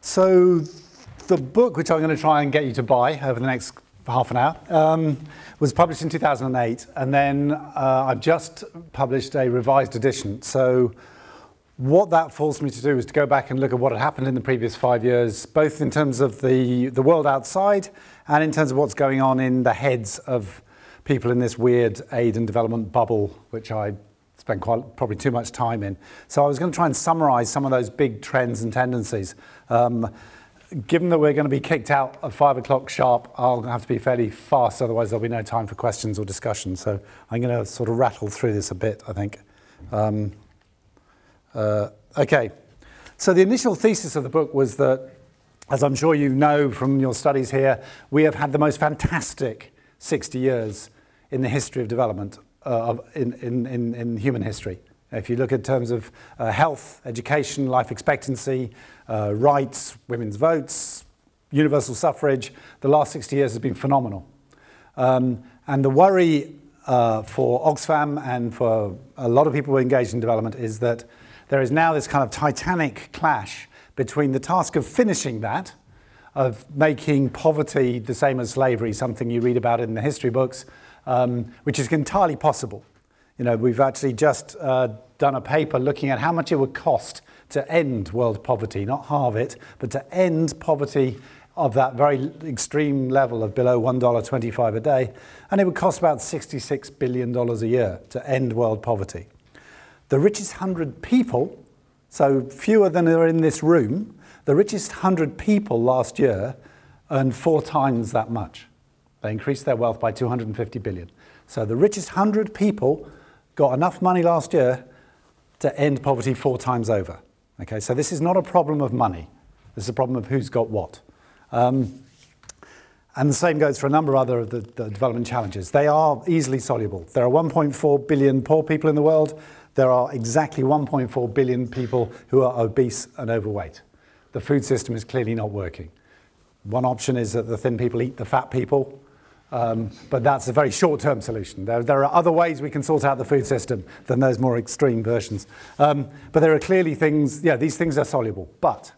So the book, which I'm going to try and get you to buy over the next half an hour, was published in 2008, and then I've just published a revised edition. So what that forced me to do was to go back and look at what had happened in the previous 5 years, both in terms of the world outside and in terms of what's going on in the heads of people in this weird aid and development bubble, which I spent probably too much time in. So I was going to try and summarize some of those big trends and tendencies. Given that we're going to be kicked out at 5 o'clock sharp, I'll have to be fairly fast, otherwise there'll be no time for questions or discussion. So I'm going to sort of rattle through this a bit, I think. Okay, so the initial thesis of the book was that, as I'm sure you know from your studies here, we have had the most fantastic 60 years in the history of development, in human history. If you look at terms of health, education, life expectancy, rights, women's votes, universal suffrage, the last 60 years has been phenomenal. And the worry for Oxfam and for a lot of people who are engaged in development is that there is now this kind of titanic clash between the task of finishing that, of making poverty the same as slavery, something you read about in the history books, which is entirely possible. You know, we've actually just done a paper looking at how much it would cost to end world poverty, not halve it, but to end poverty of that very extreme level of below $1.25 a day. And it would cost about $66 billion a year to end world poverty. The richest 100 people, so fewer than are in this room, the richest 100 people last year earned 4 times that much. They increased their wealth by 250 billion. So the richest 100 people got enough money last year to end poverty 4 times over. Okay, so this is not a problem of money. This is a problem of who's got what. And the same goes for a number of other of the development challenges. They are easily soluble. There are 1.4 billion poor people in the world. There are exactly 1.4 billion people who are obese and overweight. The food system is clearly not working. One option is that the thin people eat the fat people. But that's a very short-term solution. There are other ways we can sort out the food system than those more extreme versions. But there are clearly things, yeah, these things are soluble. But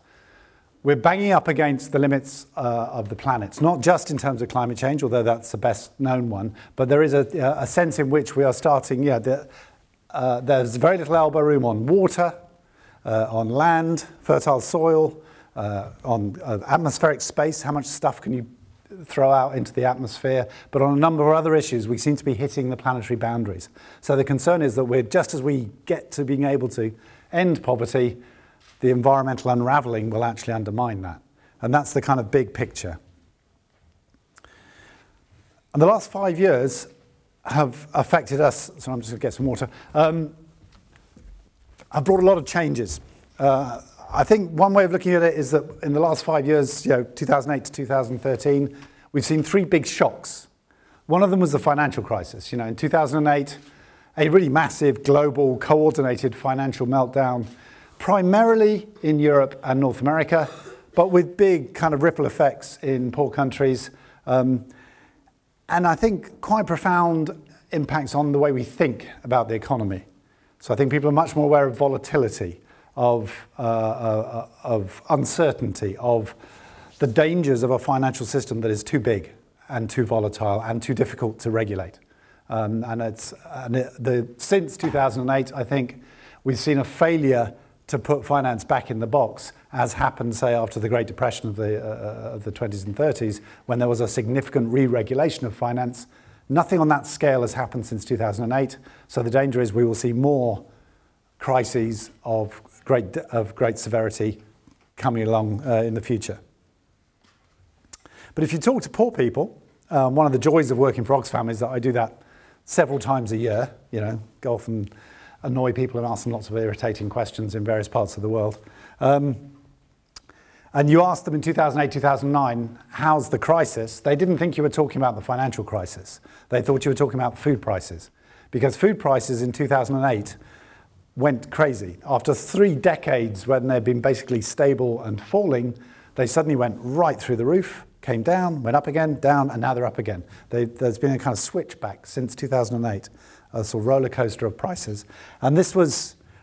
we're banging up against the limits of the planet, not just in terms of climate change, although that's the best known one, but there is a sense in which we are starting, yeah, there's very little elbow room on water, on land, fertile soil, on atmospheric space, how much stuff can you throw out into the atmosphere, but on a number of other issues, we seem to be hitting the planetary boundaries. So the concern is that just as we get to being able to end poverty, the environmental unraveling will actually undermine that. And that's the kind of big picture. And the last 5 years have affected us, so I'm just going to get some water, have brought a lot of changes. I think one way of looking at it is that in the last 5 years, 2008 to 2013, we've seen 3 big shocks. One of them was the financial crisis. In 2008, a really massive, global, coordinated financial meltdown, primarily in Europe and North America, but with big kind of ripple effects in poor countries, and I think quite profound impacts on the way we think about the economy. So I think people are much more aware of volatility, of uncertainty, of the dangers of a financial system that is too big and too volatile and too difficult to regulate. Since 2008, I think we've seen a failure to put finance back in the box, as happened, say, after the Great Depression of the 20s and 30s, when there was a significant re-regulation of finance. Nothing on that scale has happened since 2008, so the danger is we will see more crises of great severity coming along in the future. But if you talk to poor people, one of the joys of working for Oxfam is that I do that several times a year, go off and annoy people and ask them lots of irritating questions in various parts of the world. And you asked them in 2008, 2009, how's the crisis? They didn't think you were talking about the financial crisis. They thought you were talking about food prices. Because food prices in 2008 went crazy. After 3 decades when they'd been basically stable and falling, they suddenly went right through the roof, came down, went up again, down, and now they're up again. There's been a kind of switchback since 2008, a sort of roller coaster of prices. And this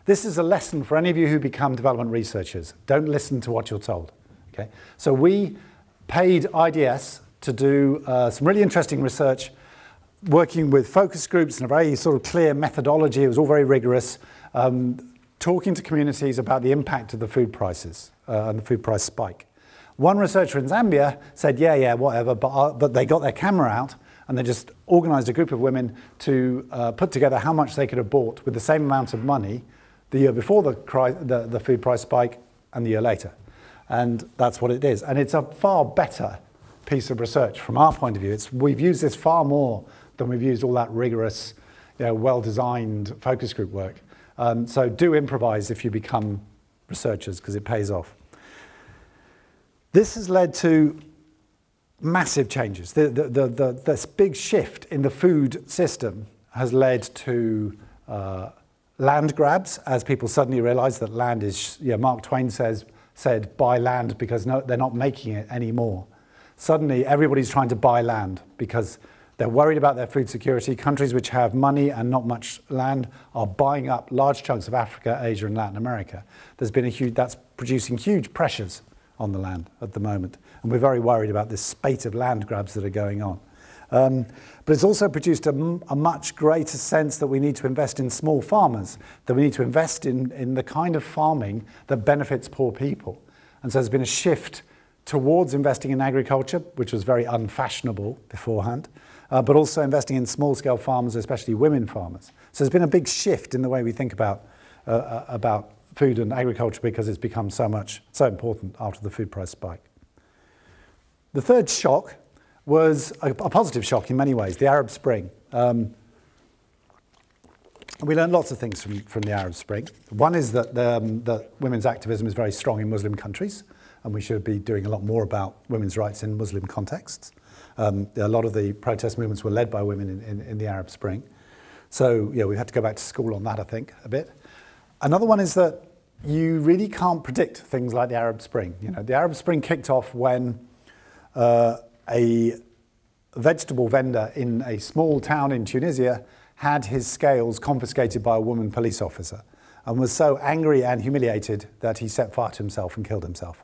is a lesson for any of you who become development researchers. Don't listen to what you're told. Okay? So we paid IDS to do some really interesting research, working with focus groups in a very sort of clear methodology. It was all very rigorous, talking to communities about the impact of the food prices and the food price spike. One researcher in Zambia said, yeah, whatever, but they got their camera out and they just organized a group of women to put together how much they could have bought with the same amount of money the year before the food price spike and the year later. And that's what it is. And it's a far better piece of research from our point of view. We've used this far more than we've used all that rigorous, well-designed focus group work. So do improvise if you become researchers, because it pays off. This has led to massive changes. This big shift in the food system has led to land grabs, as people suddenly realize that land is, Mark Twain said buy land because they're not making it anymore. Suddenly everybody's trying to buy land because they're worried about their food security. Countries which have money and not much land are buying up large chunks of Africa, Asia, and Latin America. That's producing huge pressures on the land at the moment. And we're very worried about this spate of land grabs that are going on. But it's also produced a much greater sense that we need to invest in small farmers, that we need to invest in the kind of farming that benefits poor people. And so there's been a shift towards investing in agriculture, which was very unfashionable beforehand, but also investing in small-scale farmers, especially women farmers. So there's been a big shift in the way we think about food and agriculture because it's become so important after the food price spike. The third shock was a positive shock in many ways, the Arab Spring. We learned lots of things from the Arab Spring. One is that women's activism is very strong in Muslim countries, and we should be doing a lot more about women's rights in Muslim contexts. A lot of the protest movements were led by women in the Arab Spring. So we had to go back to school on that, I think, a bit. Another one is that you really can't predict things like the Arab Spring. The Arab Spring kicked off when a vegetable vendor in a small town in Tunisia had his scales confiscated by a woman police officer and was so angry and humiliated that he set fire to himself and killed himself.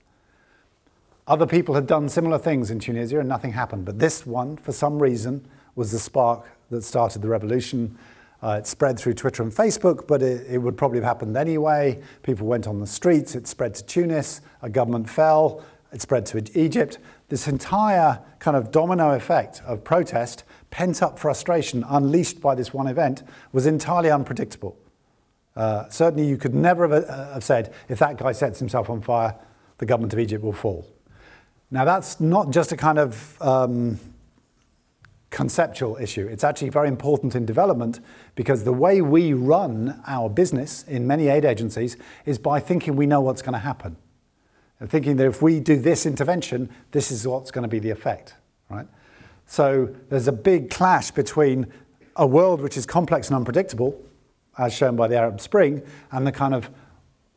Other people had done similar things in Tunisia and nothing happened, but this one, for some reason, was the spark that started the revolution. It spread through Twitter and Facebook, but it would probably have happened anyway. People went on the streets, it spread to Tunis, a government fell, it spread to Egypt. This entire kind of domino effect of protest, pent-up frustration unleashed by this one event was entirely unpredictable. Certainly you could never have said, if that guy sets himself on fire, the government of Egypt will fall. Now that's not just a kind of conceptual issue. It's actually very important in development because the way we run our business in many aid agencies is by thinking we know what's going to happen. And thinking that if we do this intervention, this is what's going to be the effect, right? So there's a big clash between a world which is complex and unpredictable, as shown by the Arab Spring, and the kind of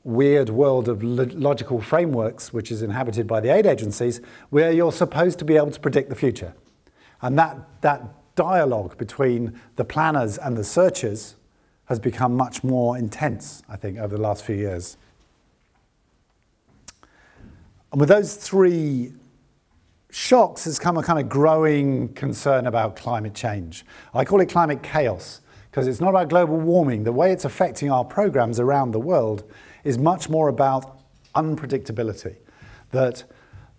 weird world of logical frameworks which is inhabited by the aid agencies, where you're supposed to be able to predict the future. And that dialogue between the planners and the searchers has become much more intense, I think, over the last few years. And with those three shocks has come a kind of growing concern about climate change. I call it climate chaos, because it's not about global warming. The way it's affecting our programs around the world is much more about unpredictability. That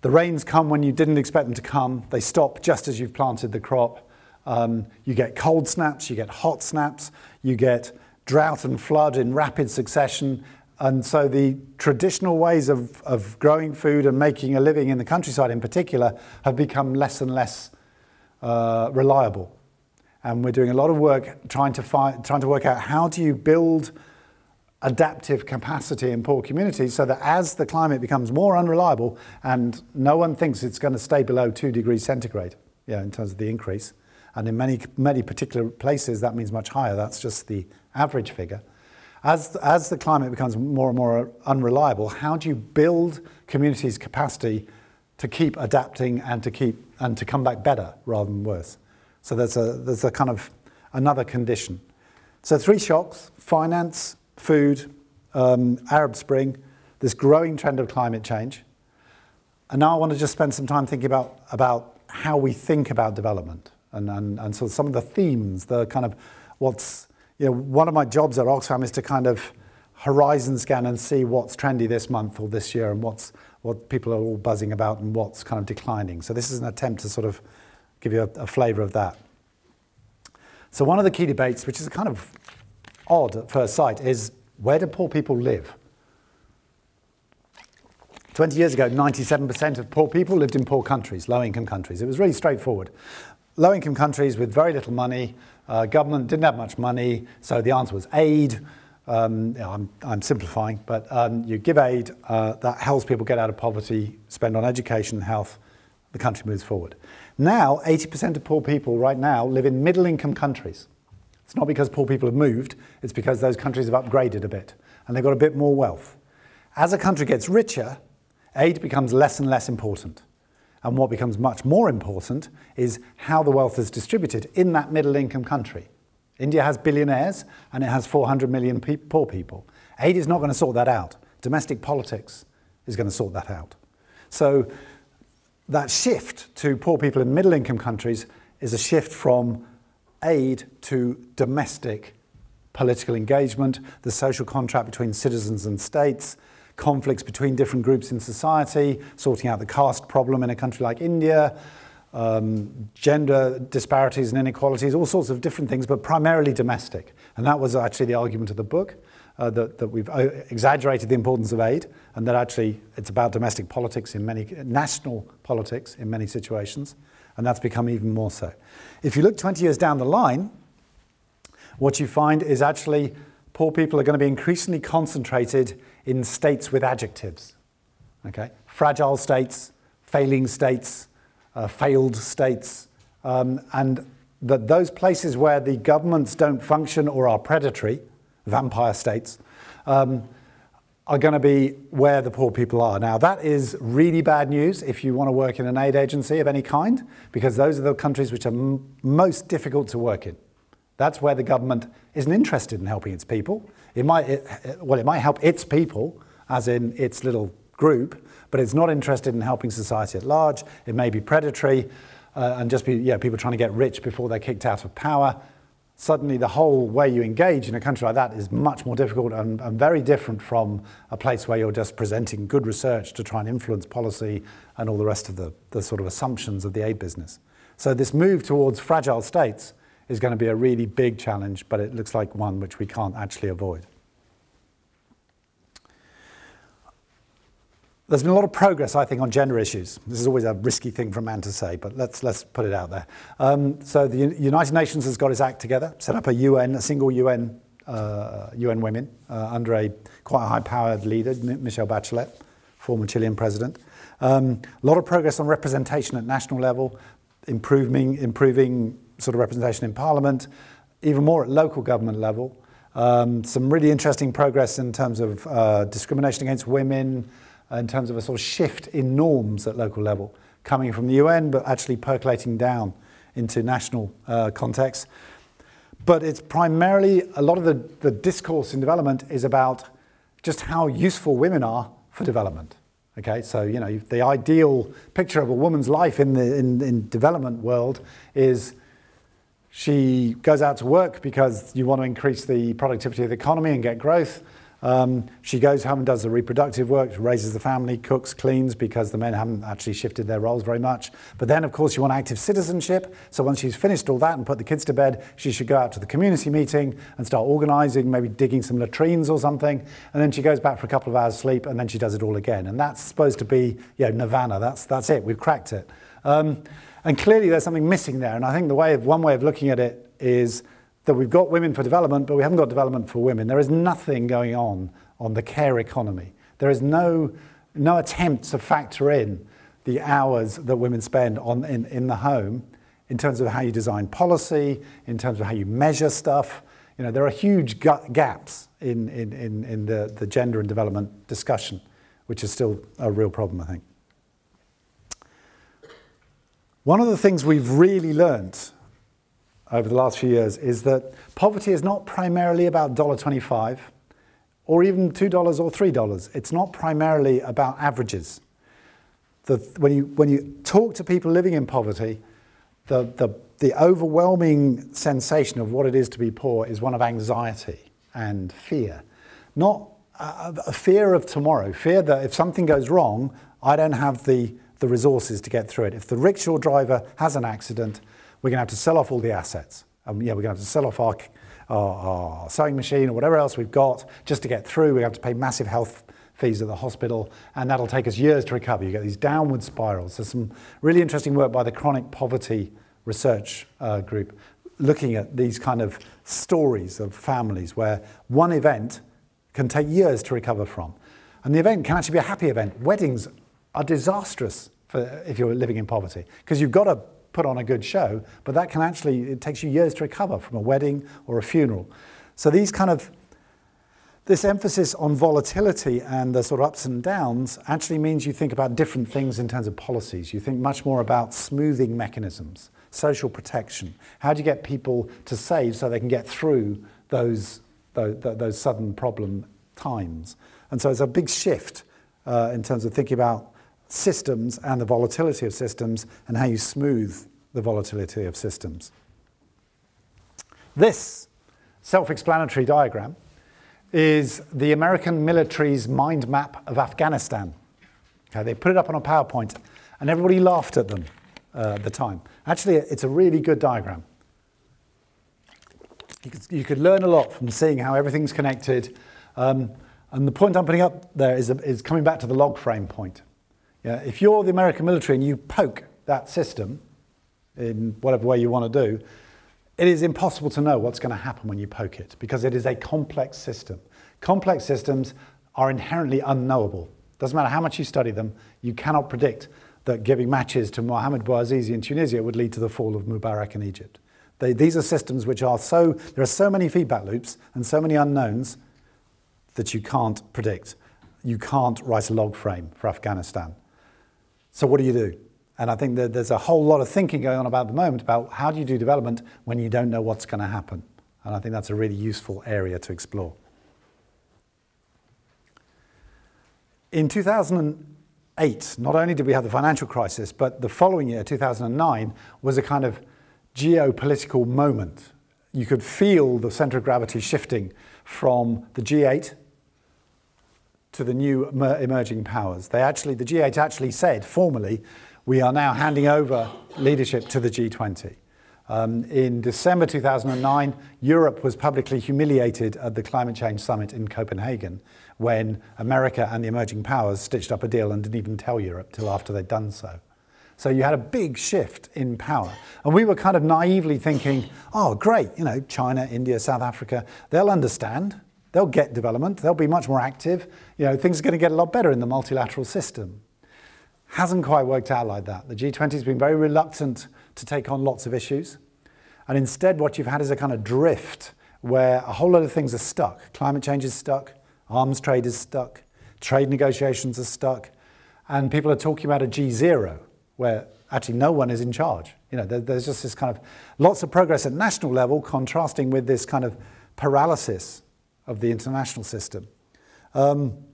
the rains come when you didn't expect them to come. They stop just as you've planted the crop. You get cold snaps, you get hot snaps, you get drought and flood in rapid succession. And so the traditional ways of growing food and making a living in the countryside in particular have become less and less reliable. And we're doing a lot of work trying to work out how do you build adaptive capacity in poor communities so that as the climate becomes more unreliable, and no one thinks it's going to stay below 2 degrees centigrade, in terms of the increase, and in many particular places that means much higher, that's just the average figure. As the climate becomes more and more unreliable, how do you build communities' capacity to keep adapting and to come back better rather than worse? So there's a kind of another condition. So 3 shocks: finance, food, Arab Spring, this growing trend of climate change. And now I want to just spend some time thinking about how we think about development and so some of the themes, the kind of what's, one of my jobs at Oxfam is to kind of horizon scan and see what's trendy this month or this year and what people are all buzzing about and what's kind of declining. So this is an attempt to sort of give you a flavour of that. So one of the key debates, which is kind of odd at first sight, is where do poor people live? 20 years ago, 97% of poor people lived in poor countries, low-income countries. It was really straightforward. Low-income countries with very little money, government didn't have much money, so the answer was aid. I'm simplifying, but you give aid, that helps people get out of poverty, spend on education, health, the country moves forward. Now, 80% of poor people right now live in middle-income countries. It's not because poor people have moved, it's because those countries have upgraded a bit, and they've got a bit more wealth. As a country gets richer, aid becomes less and less important. And what becomes much more important is how the wealth is distributed in that middle-income country. India has billionaires, and it has 400 million poor people. Aid is not going to sort that out. Domestic politics is going to sort that out. So that shift to poor people in middle-income countries is a shift from aid to domestic political engagement, the social contract between citizens and states, conflicts between different groups in society, sorting out the caste problem in a country like India, gender disparities and inequalities, all sorts of different things, but primarily domestic. And that was actually the argument of the book, that we've exaggerated the importance of aid, and that actually it's about domestic politics in many, national politics in many situations, and that's become even more so. If you look 20 years down the line, what you find is actually poor people are going to be increasingly concentrated in states with adjectives, okay? Fragile states, failing states, failed states, and that those places where the governments don't function or are predatory, vampire states, are going to be where the poor people are. Now, that is really bad news if you want to work in an aid agency of any kind, because those are the countries which are most difficult to work in. That's where the government isn't interested in helping its people. It might help its people, as in its little group, but it's not interested in helping society at large. It may be predatory and just be people trying to get rich before they're kicked out of power. Suddenly the whole way you engage in a country like that is much more difficult and very different from a place where you're just presenting good research to try and influence policy and all the rest of the sort of assumptions of the aid business. So this move towards fragile states is going to be a really big challenge, but it looks like one which we can't actually avoid. There's been a lot of progress, I think, on gender issues. This is always a risky thing for a man to say, but let's put it out there. So the United Nations has got its act together, set up a single UN women under quite a high-powered leader, Michelle Bachelet, former Chilean president. A lot of progress on representation at national level, improving sort of representation in Parliament, even more at local government level. Some really interesting progress in terms of discrimination against women, in terms of a sort of shift in norms at local level, coming from the UN, but actually percolating down into national contexts. But it's primarily, a lot of the discourse in development is about just how useful women are for development. Okay, so the ideal picture of a woman's life in the development world is she goes out to work because you want to increase the productivity of the economy and get growth. She goes home and does the reproductive work, raises the family, cooks, cleans, because the men haven't actually shifted their roles very much. But then, of course, you want active citizenship. So once she's finished all that and put the kids to bed, she should go out to the community meeting and start organising, maybe digging some latrines or something. And then she goes back for a couple of hours sleep, and then she does it all again. And that's supposed to be, nirvana. That's it. We've cracked it. And clearly, there's something missing there. And I think one way of looking at it is that we've got women for development, but we haven't got development for women. There is nothing going on the care economy. There is no attempt to factor in the hours that women spend in the home in terms of how you design policy, in terms of how you measure stuff. There are huge gaps in the gender and development discussion, which is still a real problem, I think. One of the things we've really learned over the last few years is that poverty is not primarily about $1.25 or even $2 or $3. It's not primarily about averages. when you talk to people living in poverty, the overwhelming sensation of what it is to be poor is one of anxiety and fear. Not a fear of tomorrow, fear that if something goes wrong, I don't have the resources to get through it. If the rickshaw driver has an accident, we're going to have to sell off all the assets. We're going to have to sell off our sewing machine or whatever else we've got just to get through. We have to pay massive health fees at the hospital, and that'll take us years to recover. You get these downward spirals. There's some really interesting work by the Chronic Poverty Research Group looking at these kind of stories of families where one event can take years to recover from. And the event can actually be a happy event. Weddings are disastrous if you're living in poverty, because you've got to put on a good show, but that can actually, it takes you years to recover from a wedding or a funeral. So this emphasis on volatility and the sort of ups and downs actually means you think about different things in terms of policies. You think much more about smoothing mechanisms, social protection. How do you get people to save so they can get through those sudden problem times? And so it's a big shift in terms of thinking about systems and the volatility of systems and how you smooth the volatility of systems. This self-explanatory diagram is the American military's mind map of Afghanistan. Okay, they put it up on a PowerPoint and everybody laughed at them at the time. Actually, it's a really good diagram. You could learn a lot from seeing how everything's connected. And the point I'm putting up there is coming back to the log frame point. Yeah, if you're the American military and you poke that system in whatever way you want to do, it is impossible to know what's going to happen when you poke it, because it is a complex system. Complex systems are inherently unknowable. Doesn't matter how much you study them, you cannot predict that giving matches to Mohamed Bouazizi in Tunisia would lead to the fall of Mubarak in Egypt. These are systems which are there are so many feedback loops and so many unknowns that you can't predict. You can't write a log frame for Afghanistan. So what do you do? And I think that there's a whole lot of thinking going on about the moment about how do you do development when you don't know what's going to happen. And I think that's a really useful area to explore. In 2008, not only did we have the financial crisis, but the following year, 2009, was a kind of geopolitical moment. You could feel the center of gravity shifting from the G8 to the new emerging powers. The G8 actually said formally, we are now handing over leadership to the G20. In December 2009, Europe was publicly humiliated at the climate change summit in Copenhagen when America and the emerging powers stitched up a deal and didn't even tell Europe till after they'd done so. So you had a big shift in power. And we were kind of naively thinking, oh, great, China, India, South Africa, they'll understand. They'll get development. They'll be much more active. Things are going to get a lot better in the multilateral system. Hasn't quite worked out like that. The G20 has been very reluctant to take on lots of issues. And instead, what you've had is a kind of drift where a whole lot of things are stuck. Climate change is stuck. Arms trade is stuck. Trade negotiations are stuck. And people are talking about a G0, where actually no one is in charge. There's just this kind of lots of progress at national level contrasting with this kind of paralysis of the international system. And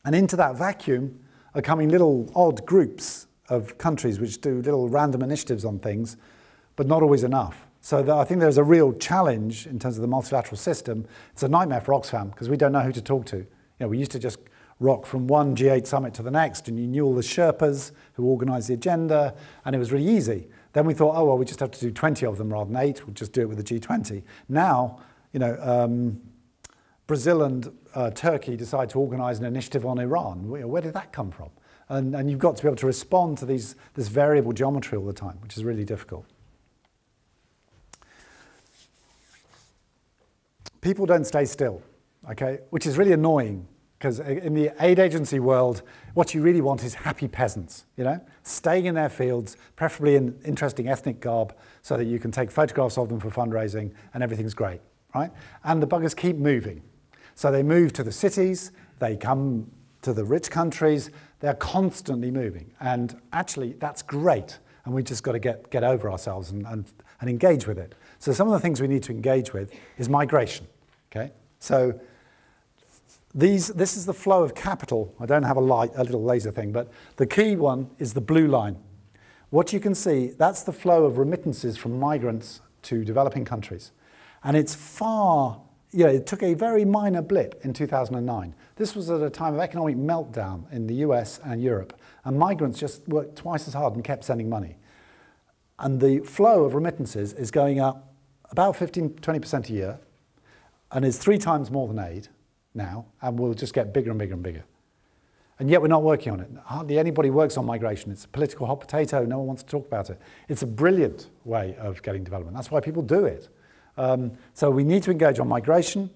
into that vacuum are coming little odd groups of countries which do little random initiatives on things, but not always enough. So I think there's a real challenge in terms of the multilateral system. It's a nightmare for Oxfam because we don't know who to talk to. We used to just rock from one G8 summit to the next, and you knew all the Sherpas who organised the agenda, and it was really easy. Then we thought, oh, well, we just have to do 20 of them rather than 8. We'll just do it with the G20. Now, Brazil and Turkey decide to organise an initiative on Iran. Where did that come from? And you've got to be able to respond to this variable geometry all the time, which is really difficult. People don't stay still, okay? Which is really annoying, because in the aid agency world, what you really want is happy peasants, staying in their fields, preferably in interesting ethnic garb, so that you can take photographs of them for fundraising, and everything's great, right? And the buggers keep moving. So they move to the cities, they come to the rich countries, they're constantly moving. And actually, that's great. And we've just got to get over ourselves and engage with it. So some of the things we need to engage with is migration, okay? So This is the flow of capital. I don't have a little laser thing, but the key one is the blue line. What you can see, that's the flow of remittances from migrants to developing countries. And it's it took a very minor blip in 2009. This was at a time of economic meltdown in the US and Europe, and migrants just worked twice as hard and kept sending money. And the flow of remittances is going up about 15–20% a year, and is 3 times more than aid now, and will just get bigger and bigger and bigger. And yet we're not working on it. Hardly anybody works on migration. It's a political hot potato. No one wants to talk about it. It's a brilliant way of getting development. That's why people do it. So we need to engage on migration,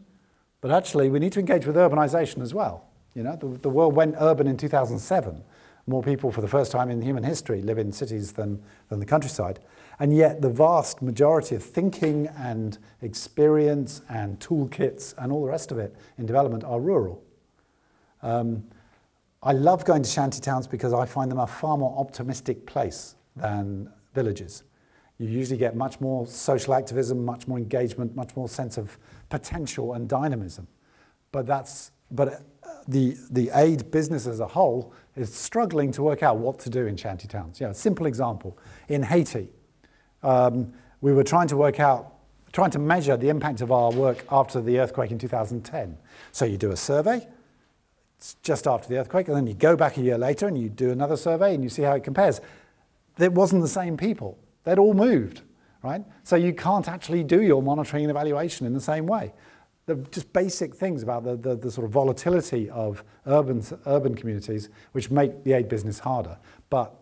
but actually we need to engage with urbanization as well. You know, the world went urban in 2007. More people for the first time in human history live in cities than the countryside. And yet the vast majority of thinking and experience and toolkits and all the rest of it in development are rural. I love going to shanty towns because I find them a far more optimistic place than villages. You usually get much more social activism, much more engagement, much more sense of potential and dynamism. But the aid business as a whole is struggling to work out what to do in shanty towns. You know, a simple example, in Haiti, we were trying to measure the impact of our work after the earthquake in 2010. So you do a survey, it's just after the earthquake, and then you go back a year later and you do another survey and you see how it compares. It wasn't the same people. They'd all moved, right? So you can't actually do your monitoring and evaluation in the same way. They're just basic things about the sort of volatility of urban communities which make the aid business harder. But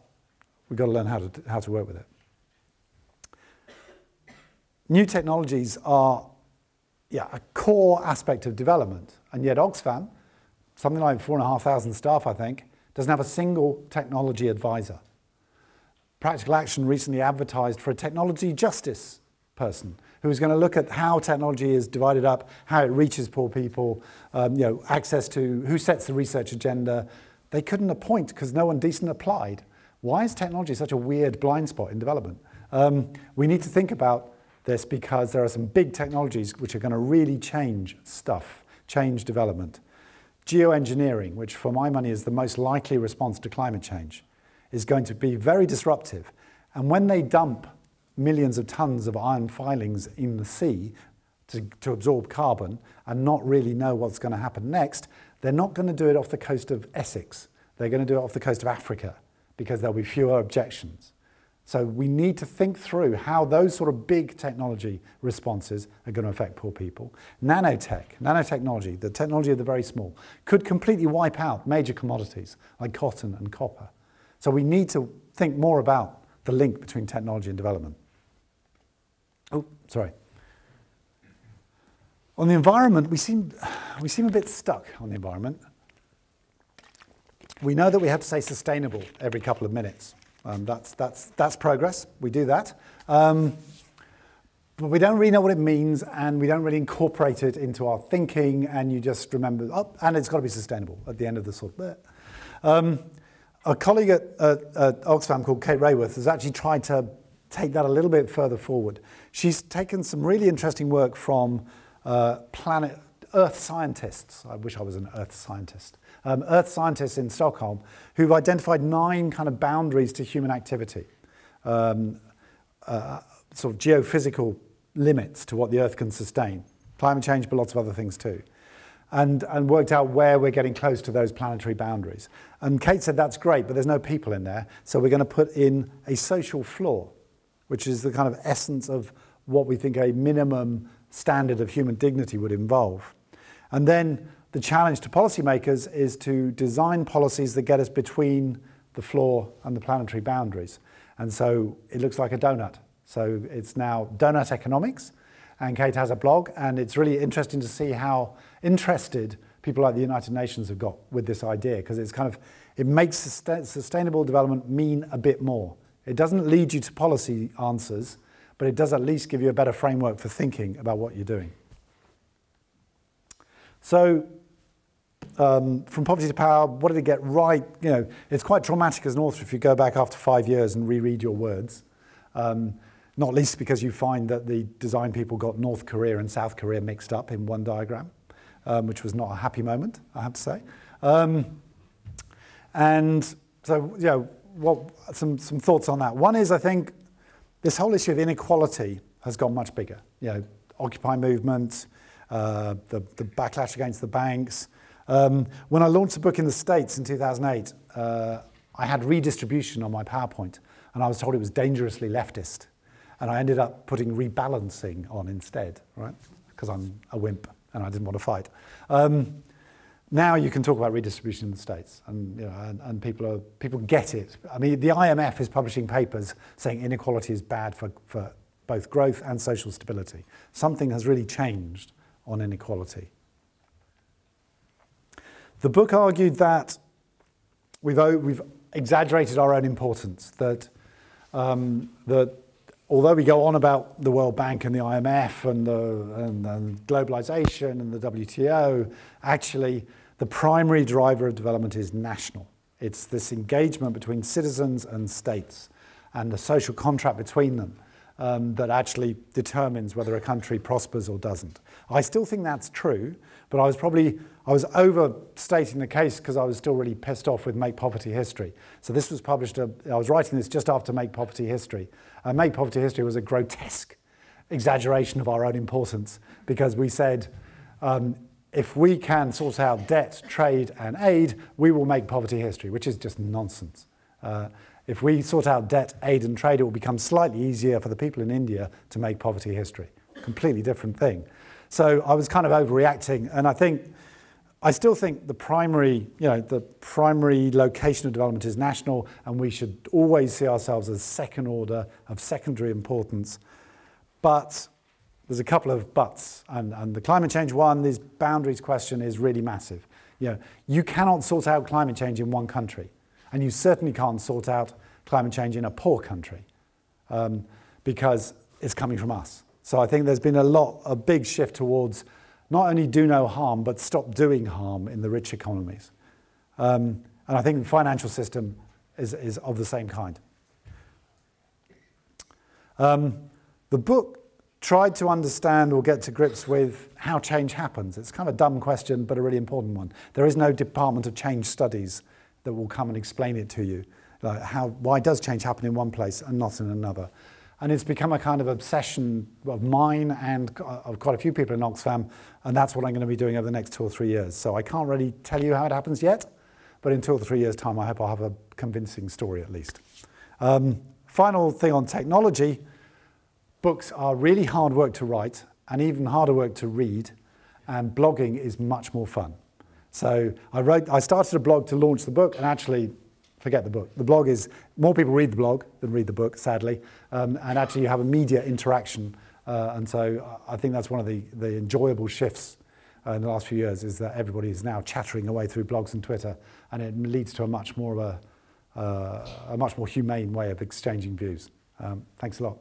we've got to learn how to work with it. New technologies are a core aspect of development, and yet Oxfam, something like 4,500 staff, I think, doesn't have a single technology advisor. Practical Action recently advertised for a technology justice person who's going to look at how technology is divided up, how it reaches poor people, access to who sets the research agenda. They couldn't appoint because no one decent applied. Why is technology such a weird blind spot in development? We need to think about this because there are some big technologies which are going to really change stuff, change development. Geoengineering, which for my money is the most likely response to climate change, is going to be very disruptive. And when they dump millions of tons of iron filings in the sea to absorb carbon and not really know what's going to happen next, they're not going to do it off the coast of Essex. They're going to do it off the coast of Africa because there'll be fewer objections. So we need to think through how those sort of big technology responses are going to affect poor people. Nanotechnology, the technology of the very small, could completely wipe out major commodities like cotton and copper. So we need to think more about the link between technology and development. Oh, sorry. On the environment, we seem a bit stuck on the environment. We know that we have to say sustainable every couple of minutes. That's progress. We do that. But we don't really know what it means, and we don't really incorporate it into our thinking, and you just remember, oh, and it's got to be sustainable at the end of the sort of. A colleague at Oxfam called Kate Rayworth has actually tried to take that a little bit further forward. She's taken some really interesting work from Earth scientists. I wish I was an Earth scientist. Earth scientists in Stockholm who've identified 9 kind of boundaries to human activity, sort of geophysical limits to what the Earth can sustain. Climate change, but lots of other things too. And worked out where we're getting close to those planetary boundaries. And Kate said that's great, but there's no people in there, so we're going to put in a social floor, which is the kind of essence of what we think a minimum standard of human dignity would involve. And then the challenge to policymakers is to design policies that get us between the floor and the planetary boundaries. And so it looks like a donut. So it's now donut economics, and Kate has a blog, and it's really interesting to see how interested people like the United Nations have got with this idea, because it makes sustainable development mean a bit more. It doesn't lead you to policy answers, but it does at least give you a better framework for thinking about what you're doing. So from poverty to power, what did it get right? You know, it's quite traumatic as an author if you go back after 5 years and reread your words, not least because you find that the design people got North Korea and South Korea mixed up in one diagram. which was not a happy moment, I have to say. And so, you know, some thoughts on that. One is, I think, this whole issue of inequality has gone much bigger. You know, Occupy movement, the backlash against the banks. When I launched the book in the States in 2008, I had redistribution on my PowerPoint, and I was told it was dangerously leftist. And I ended up putting rebalancing on instead, right? Because I'm a wimp and I didn't want to fight. Now you can talk about redistribution in the States, and, you know, and people get it. I mean, the IMF is publishing papers saying inequality is bad for both growth and social stability. Something has really changed on inequality. The book argued that we've exaggerated our own importance, that although we go on about the World Bank and the IMF and globalization and the WTO, actually the primary driver of development is national. It's this engagement between citizens and states and the social contract between them that actually determines whether a country prospers or doesn't. I still think that's true, but I was overstating the case because I was still really pissed off with Make Poverty History. So this was published, I was writing this just after Make Poverty History. Make Poverty History was a grotesque exaggeration of our own importance, because we said, if we can sort out debt, trade, and aid, we will make poverty history, which is just nonsense. If we sort out debt, aid, and trade, it will become slightly easier for the people in India to make poverty history. Completely different thing. So I was kind of overreacting, and I still think the primary location of development is national, and we should always see ourselves as second order, of secondary importance. But there's a couple of buts, and the climate change one, this boundaries question is really massive. You know, you cannot sort out climate change in one country, and you certainly can't sort out climate change in a poor country, because it's coming from us. So I think there's been a big shift towards not only do no harm, but stop doing harm in the rich economies. And I think the financial system is of the same kind. The book tried to understand or get to grips with how change happens. It's kind of a dumb question, but a really important one. There is no Department of Change Studies that will come and explain it to you. Like why does change happen in one place and not in another? And it's become a kind of obsession of mine and of quite a few people in Oxfam, and that's what I'm going to be doing over the next 2 or 3 years. So I can't really tell you how it happens yet, but in 2 or 3 years' time, I hope I'll have a convincing story at least. Final thing on technology, books are really hard work to write and even harder work to read, and blogging is much more fun. So I started a blog to launch the book, and actually, forget the book. The blog is, more people read the blog than read the book, sadly, and actually you have immediate interaction, and so I think that's one of the enjoyable shifts in the last few years, is that everybody is now chattering away through blogs and Twitter, and it leads to a much more humane way of exchanging views. Thanks a lot.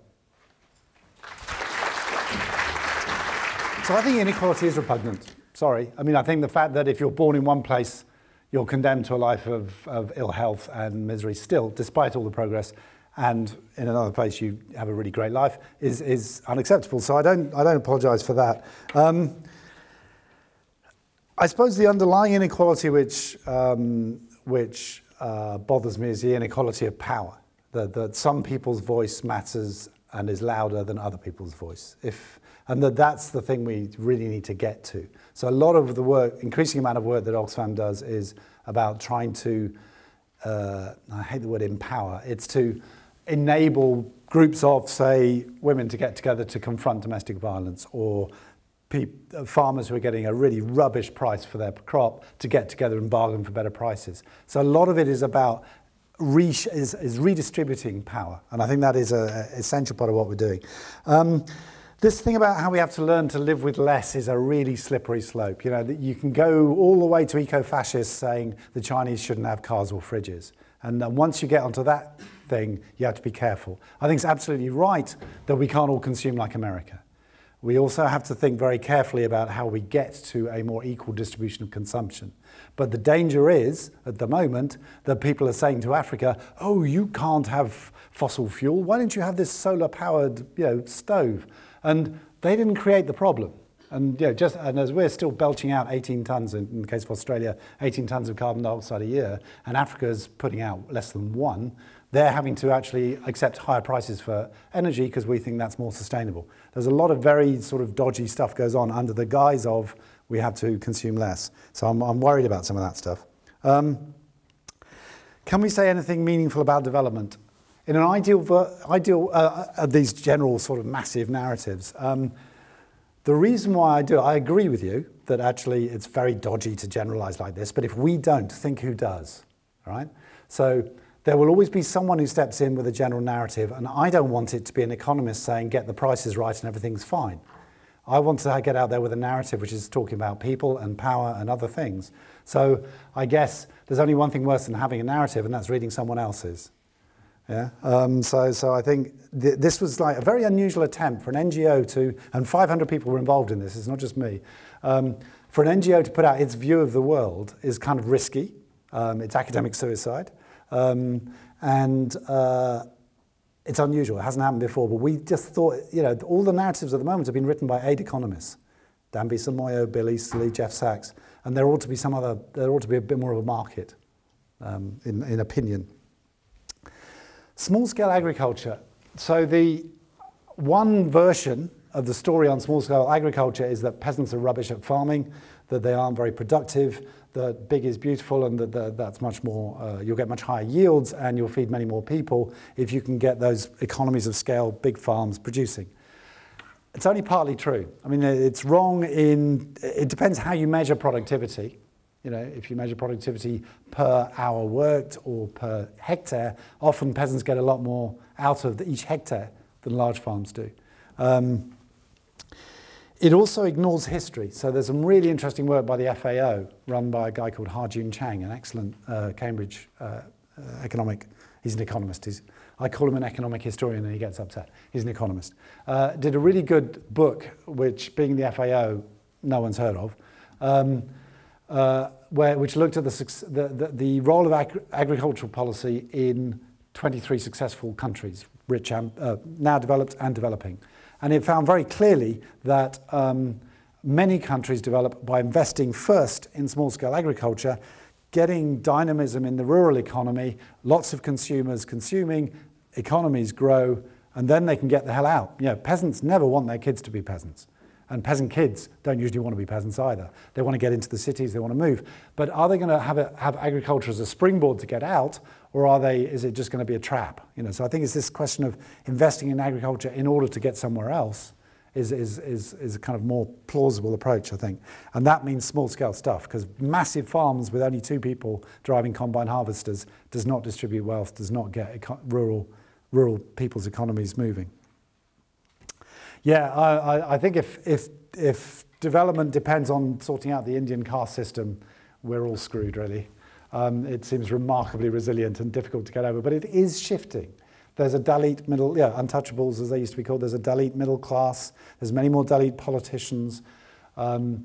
So I think inequality is repugnant. Sorry. I mean, I think the fact that if you're born in one place, you're condemned to a life of ill health and misery still, despite all the progress, and in another place you have a really great life, is unacceptable. So I don't apologise for that. I suppose the underlying inequality which bothers me is the inequality of power. That some people's voice matters and is louder than other people's voice. And that's the thing we really need to get to. So a lot of the work, increasing amount of work that Oxfam does is about trying to, I hate the word empower, it's to enable groups of, say, women to get together to confront domestic violence, or farmers who are getting a really rubbish price for their crop to get together and bargain for better prices. So a lot of it is about redistributing power, and I think that is an essential part of what we're doing. This thing about how we have to learn to live with less is a really slippery slope. You know, that you can go all the way to eco-fascists saying the Chinese shouldn't have cars or fridges. And once you get onto that thing, you have to be careful. I think it's absolutely right that we can't all consume like America. We also have to think very carefully about how we get to a more equal distribution of consumption. But the danger is, at the moment, that people are saying to Africa, oh, you can't have fossil fuel. Why don't you have this solar-powered, stove? And they didn't create the problem. And and as we're still belching out 18 tons, in the case of Australia, 18 tons of carbon dioxide a year, and Africa's putting out less than 1, they're having to actually accept higher prices for energy because we think that's more sustainable. There's a lot of very sort of dodgy stuff goes on under the guise of we have to consume less. So I'm worried about some of that stuff. Can we say anything meaningful about development? In an ideal these general sort of massive narratives, the reason why I agree with you that actually it's very dodgy to generalize like this, but if we don't, think who does, right? So there will always be someone who steps in with a general narrative, and I don't want it to be an economist saying get the prices right and everything's fine. I want to get out there with a narrative which is talking about people and power and other things. So I guess there's only one thing worse than having a narrative, and that's reading someone else's. Yeah. So I think this was like a very unusual attempt for an NGO to, and 500 people were involved in this, it's not just me, for an NGO to put out its view of the world is kind of risky. It's academic suicide. It's unusual, it hasn't happened before, but we just thought, all the narratives at the moment have been written by 8 economists. Danby Samoyo, Bill Easterly, Jeff Sachs, and there ought to be a bit more of a market, in opinion. Small-scale agriculture. So the one version of the story on small-scale agriculture is that peasants are rubbish at farming, that they aren't very productive, that big is beautiful, and that's much more, you'll get much higher yields and you'll feed many more people if you can get those economies of scale, big farms producing. It's only partly true. I mean, it's wrong it depends how you measure productivity. If you measure productivity per hour worked or per hectare, often peasants get a lot more out of each hectare than large farms do. It also ignores history. So there's some really interesting work by the FAO, run by a guy called Ha-Jun Chang, an excellent Cambridge economic. He's an economist. I call him an economic historian and he gets upset. He's an economist. Did a really good book, which being the FAO, no one's heard of, which looked at the role of agricultural policy in 23 successful countries, rich and now developed and developing. And it found very clearly that many countries develop by investing first in small-scale agriculture, getting dynamism in the rural economy, lots of consumers consuming, economies grow, and then they can get the hell out. Peasants never want their kids to be peasants. And peasant kids don't usually want to be peasants either. They want to get into the cities, they want to move. But are they going to have agriculture as a springboard to get out, or is it just going to be a trap? So I think it's this question of investing in agriculture in order to get somewhere else is a kind of more plausible approach, I think. And that means small-scale stuff, because massive farms with only 2 people driving combine harvesters does not distribute wealth, does not get rural people's economies moving. Yeah, I think if development depends on sorting out the Indian caste system, we're all screwed, really. It seems remarkably resilient and difficult to get over, but it is shifting. There's a Dalit middle, untouchables as they used to be called, there's a Dalit middle class, there's many more Dalit politicians. If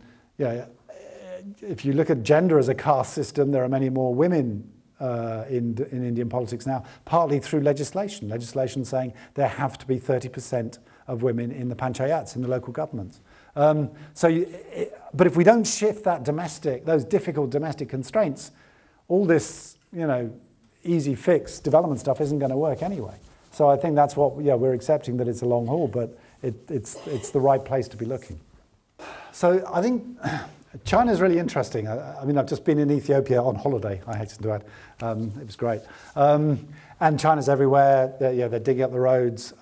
you look at gender as a caste system, there are many more women in Indian politics now, partly through legislation saying there have to be 30% of women in the panchayats, in the local governments. But if we don't shift those difficult domestic constraints, all this, easy fix development stuff isn't going to work anyway. So I think that's what, we're accepting that it's a long haul, but it's the right place to be looking. So I think China's really interesting. I mean, I've just been in Ethiopia on holiday, I hasten to add. It was great. And China's everywhere. They're digging up the roads.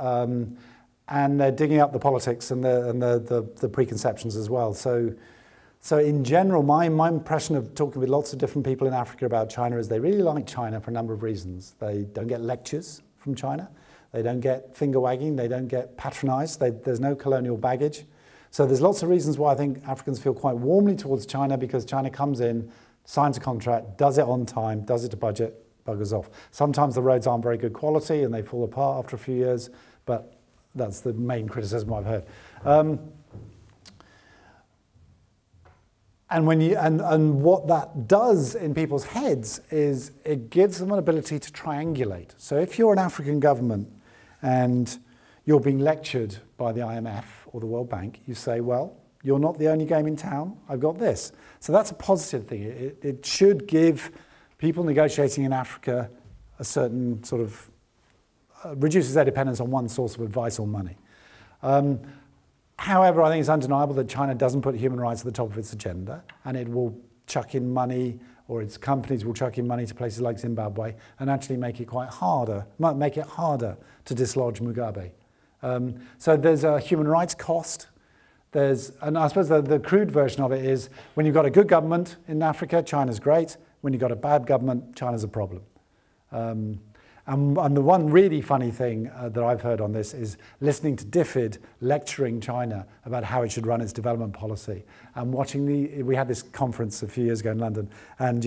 And they're digging up the politics and the preconceptions as well. So in general, my impression of talking with lots of different people in Africa about China is they really like China for a number of reasons. They don't get lectures from China. They don't get finger wagging. They don't get patronized. There's no colonial baggage. So there's lots of reasons why I think Africans feel quite warmly towards China, because China comes in, signs a contract, does it on time, does it to budget, buggers off. Sometimes the roads aren't very good quality and they fall apart after a few years, but that's the main criticism I've heard. And what that does in people's heads is it gives them an ability to triangulate. So if you're an African government and you're being lectured by the IMF or the World Bank, you say, well, you're not the only game in town, I've got this. So that's a positive thing. It should give people negotiating in Africa a certain sort of, reduces their dependence on one source of advice or money. However, I think it's undeniable that China doesn't put human rights at the top of its agenda, and it will chuck in money, or its companies will chuck in money to places like Zimbabwe and actually make it harder to dislodge Mugabe. So there's a human rights cost. And I suppose the crude version of it is, when you've got a good government in Africa, China's great. When you've got a bad government, China's a problem. And the one really funny thing that I've heard on this is listening to DFID lecturing China about how it should run its development policy, and watching we had this conference a few years ago in London, and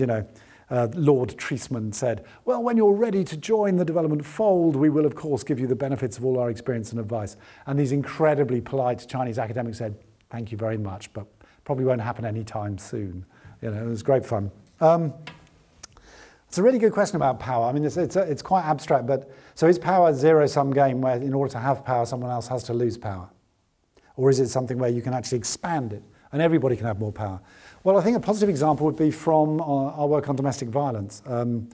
Lord Treisman said, well, when you're ready to join the development fold, we will of course give you the benefits of all our experience and advice. And these incredibly polite Chinese academics said, thank you very much, but probably won't happen anytime soon. It was great fun. It's a really good question about power. I mean, it's quite abstract, but so is power a zero-sum game where in order to have power, someone else has to lose power? Or is it something where you can actually expand it and everybody can have more power? Well, I think a positive example would be from our work on domestic violence. I'm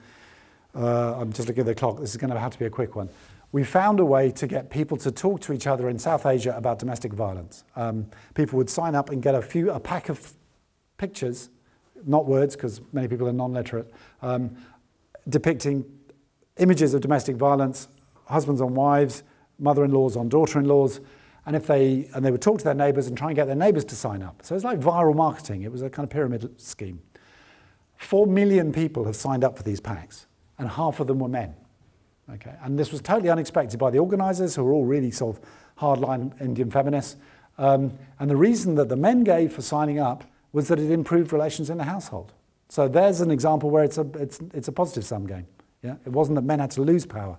just looking at the clock. This is going to have to be a quick one. We found a way to get people to talk to each other in South Asia about domestic violence. People would sign up and get a pack of pictures, not words, because many people are non-literate, depicting images of domestic violence, husbands on wives, mother-in-laws on daughter-in-laws, and they would talk to their neighbours and try and get their neighbours to sign up. So it's like viral marketing. It was a kind of pyramid scheme. 4 million people have signed up for these packs, and half of them were men. Okay, and this was totally unexpected by the organisers, who were all really sort of hardline Indian feminists. And the reason that the men gave for signing up was that it improved relations in the household. So there's an example where it's a positive sum game. Yeah, it wasn't that men had to lose power.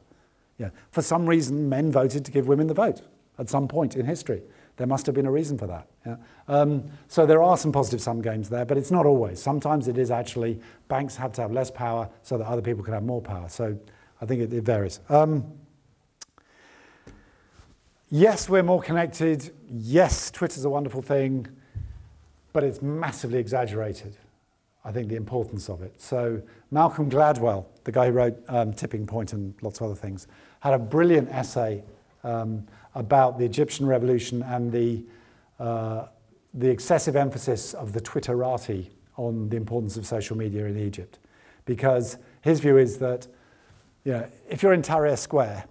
Yeah, for some reason, men voted to give women the vote at some point in history. There must have been a reason for that. Yeah? So there are some positive sum games there, but it's not always. Sometimes it is actually banks have to have less power so that other people can have more power. So I think it varies. Yes, we're more connected. Yes, Twitter's a wonderful thing, but it's massively exaggerated, I think, the importance of it. So Malcolm Gladwell, the guy who wrote Tipping Point and lots of other things, had a brilliant essay about the Egyptian revolution and the excessive emphasis of the Twitterati on the importance of social media in Egypt. Because his view is that, if you're in Tahrir Square,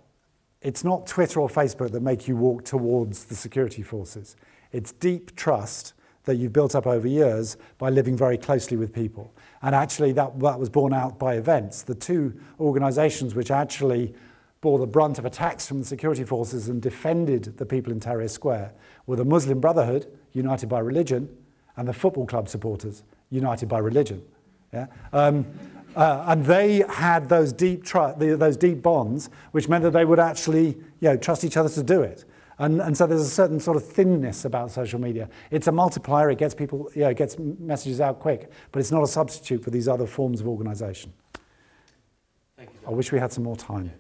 it's not Twitter or Facebook that make you walk towards the security forces. It's deep trust that you've built up over years by living very closely with people. And actually that was borne out by events. The two organizations which actually bore the brunt of attacks from the security forces and defended the people in Tahrir Square were the Muslim Brotherhood, united by religion, and the football club supporters, united by religion. Yeah? And they had those deep bonds, which meant that they would actually trust each other to do it. And so there's a certain sort of thinness about social media. It's a multiplier. It gets people, it gets messages out quick, but it's not a substitute for these other forms of organisation. Thank you. I wish we had some more time.